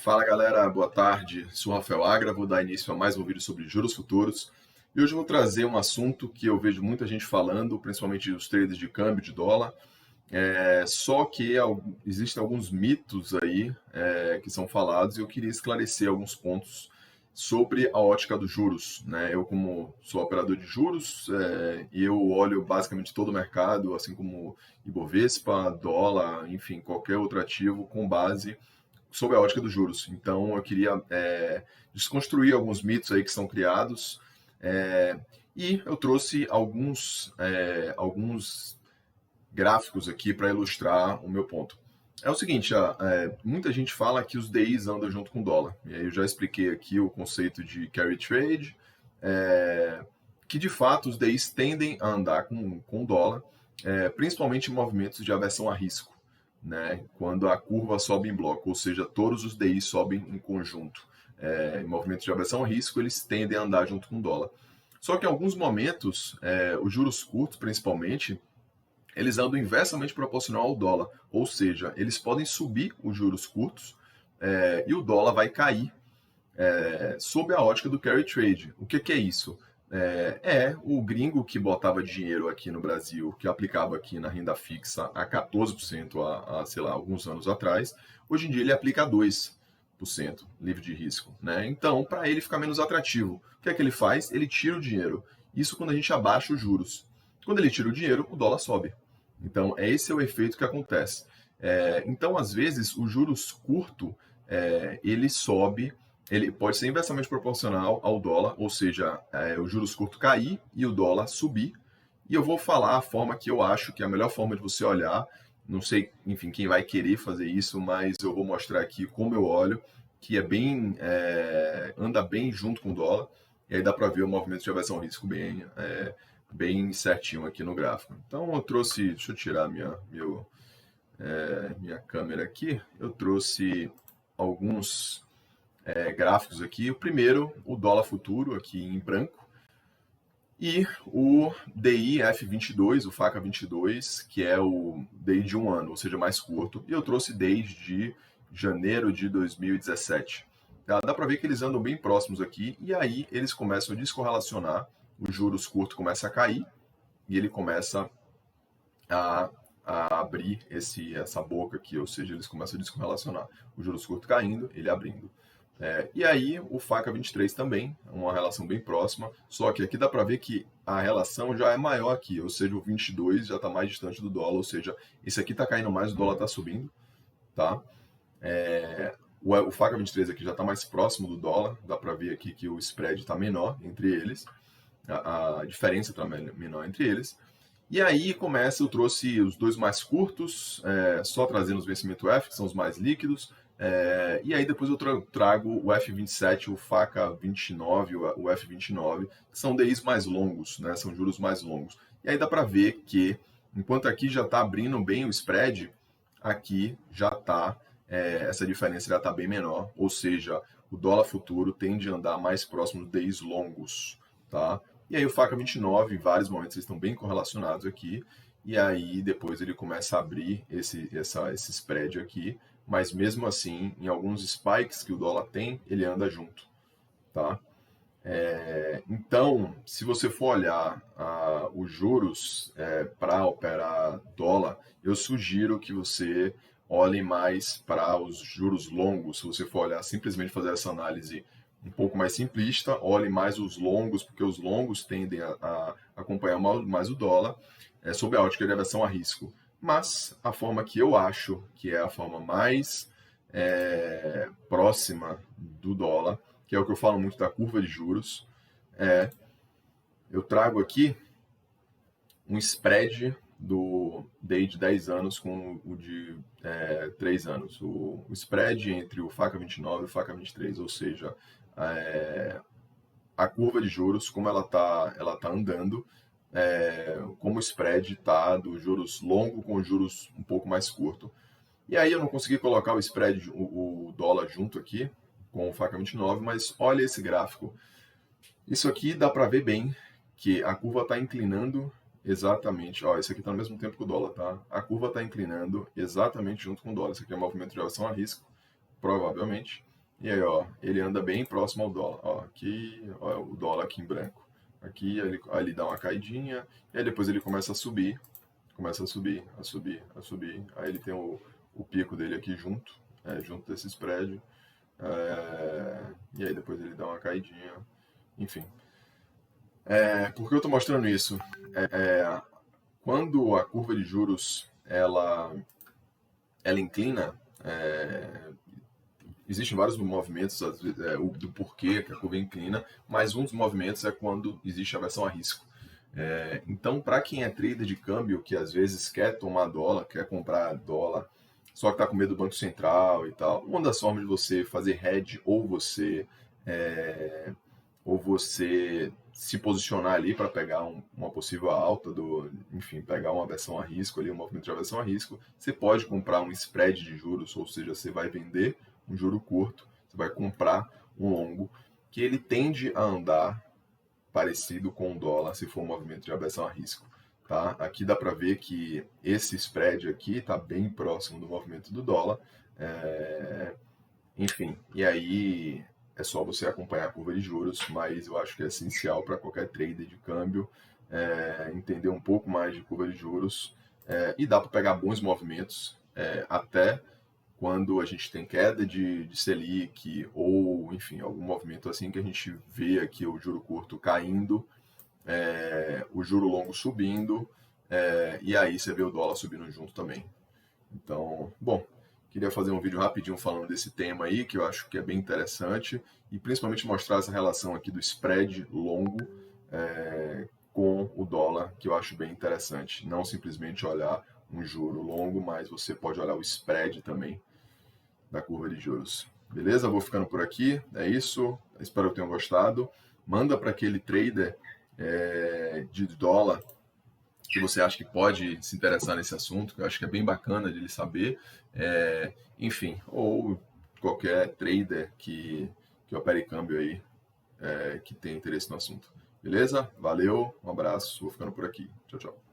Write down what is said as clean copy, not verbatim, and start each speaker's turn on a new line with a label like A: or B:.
A: Fala galera, boa tarde. Sou Rafael Agra, vou dar início a mais um vídeo sobre juros futuros. E hoje eu vou trazer um assunto que eu vejo muita gente falando, principalmente os traders de câmbio de dólar. Só que existem alguns mitos aí que são falados e eu queria esclarecer alguns pontos sobre a ótica dos juros, né? Eu, como sou operador de juros, e eu olho basicamente todo o mercado, assim como Ibovespa, dólar, enfim, qualquer outro ativo com base sobre a ótica dos juros. Então, eu queria desconstruir alguns mitos aí que são criados e eu trouxe alguns gráficos aqui para ilustrar o meu ponto. É o seguinte, muita gente fala que os DIs andam junto com o dólar. E aí eu já expliquei aqui o conceito de carry trade, que de fato os DIs tendem a andar com o dólar, principalmente em movimentos de aversão a risco, né? Quando a curva sobe em bloco, ou seja, todos os DIs sobem em conjunto. Em movimentos de aversão a risco, eles tendem a andar junto com o dólar. Só que em alguns momentos, os juros curtos, principalmente, eles andam inversamente proporcional ao dólar, ou seja, eles podem subir os juros curtos e o dólar vai cair sob a ótica do carry trade. O que é isso? O gringo que botava dinheiro aqui no Brasil, que aplicava aqui na renda fixa a 14% sei lá, alguns anos atrás, hoje em dia ele aplica a 2% livre de risco, né? Então, para ele ficar menos atrativo, o que é que ele faz? Ele tira o dinheiro. Isso quando a gente abaixa os juros. Quando ele tira o dinheiro, o dólar sobe. Então, esse é o efeito que acontece. Então, às vezes, o juros curto, ele sobe, ele pode ser inversamente proporcional ao dólar, ou seja, o juros curto cair e o dólar subir. E eu vou falar a forma que eu acho que é a melhor forma de você olhar. Não sei, enfim, quem vai querer fazer isso, mas eu vou mostrar aqui como eu olho, que anda bem junto com o dólar. E aí dá para ver o movimento de aversão ao risco bem certinho aqui no gráfico. Então eu trouxe, deixa eu tirar minha câmera aqui, eu trouxe alguns gráficos aqui. O primeiro, o dólar futuro aqui em branco, e o DI F22, o FACA 22, que é o DI de um ano, ou seja, mais curto, e eu trouxe desde janeiro de 2017. Dá para ver que eles andam bem próximos aqui, e aí eles começam a descorrelacionar, os juros curtos começam a cair, e ele começa a abrir essa boca aqui, ou seja, eles começam a descorrelacionar. Os juros curtos caindo, ele abrindo. E aí o FACA 23 também, uma relação bem próxima, só que aqui dá para ver que a relação já é maior aqui, ou seja, o 22 já está mais distante do dólar, ou seja, esse aqui está caindo mais, o dólar está subindo, tá? O FACA 23 aqui já está mais próximo do dólar, dá para ver aqui que o spread está menor entre eles, a diferença está menor entre eles. E aí eu trouxe os dois mais curtos, só trazendo os vencimento F, que são os mais líquidos, e aí depois eu trago o F27, o FACA 29, o F29, que são DIs mais longos, né? São juros mais longos. E aí dá para ver que, enquanto aqui já está abrindo bem o spread, aqui já está, essa diferença já está bem menor, ou seja, o dólar futuro tende a andar mais próximo dos DIs longos, tá? E aí o FACA 29, em vários momentos eles estão bem correlacionados aqui, e aí depois ele começa a abrir esse spread aqui, mas mesmo assim, em alguns spikes que o dólar tem, ele anda junto, tá? Então, se você for olhar os juros para operar dólar, eu sugiro que você olhe mais para os juros longos. Se você for olhar, simplesmente fazer essa análise um pouco mais simplista, olhe mais os longos, porque os longos tendem a acompanhar mais o dólar, sob a ótica de aversão a risco. Mas a forma que eu acho que é a forma mais próxima do dólar, que é o que eu falo muito da curva de juros, eu trago aqui um spread do DI de 10 anos com o de 3 anos. O spread entre o FACA 29 e o FACA 23, ou seja, a curva de juros, como ela tá andando, como o spread está do juros longo com juros um pouco mais curto. E aí eu não consegui colocar o spread, o dólar junto aqui com o FACA 29, mas olha esse gráfico. Isso aqui dá para ver bem que a curva está inclinando exatamente. Ó, esse aqui está no mesmo tempo que o dólar, tá? A curva está inclinando exatamente junto com o dólar. Isso aqui é um movimento de aversão a risco, provavelmente. E aí, ó, ele anda bem próximo ao dólar. Ó, aqui, ó, o dólar aqui em branco. Aqui, aí ele dá uma caidinha, e aí depois ele começa a subir, começa a subir, a subir, a subir. Aí ele tem o pico dele aqui junto, junto desse spread. E aí depois ele dá uma caidinha. Enfim. Por que eu estou mostrando isso? Quando a curva de juros ela inclina, existem vários movimentos às vezes, do porquê que a curva inclina, mas um dos movimentos é quando existe aversão a risco. Então, para quem é trader de câmbio, que às vezes quer tomar dólar, quer comprar dólar, só que está com medo do Banco Central e tal, uma das formas de você fazer hedge ou você se posicionar ali para pegar uma possível alta enfim, pegar uma aversão a risco ali, um movimento de aversão a risco, você pode comprar um spread de juros, ou seja, você vai vender um juro curto, você vai comprar um longo, que ele tende a andar parecido com o dólar se for um movimento de aversão a risco. Tá? Aqui dá para ver que esse spread aqui está bem próximo do movimento do dólar. Enfim, e aí é só você acompanhar a curva de juros, mas eu acho que é essencial para qualquer trader de câmbio entender um pouco mais de curva de juros e dá para pegar bons movimentos até quando a gente tem queda de Selic ou, enfim, algum movimento assim que a gente vê aqui o juro curto caindo, o juro longo subindo, e aí você vê o dólar subindo junto também. Então, bom, queria fazer um vídeo rapidinho falando desse tema aí, que eu acho que é bem interessante, e principalmente mostrar essa relação aqui do spread longo com o dólar, que eu acho bem interessante. Não simplesmente olhar um juro longo, mas você pode olhar o spread também da curva de juros. Beleza? Vou ficando por aqui. É isso. Espero que tenham gostado. Manda para aquele trader de dólar que você acha que pode se interessar nesse assunto, que eu acho que é bem bacana de ele saber. Enfim, ou qualquer trader que opere câmbio aí, que tenha interesse no assunto. Beleza? Valeu, um abraço, vou ficando por aqui. Tchau, tchau.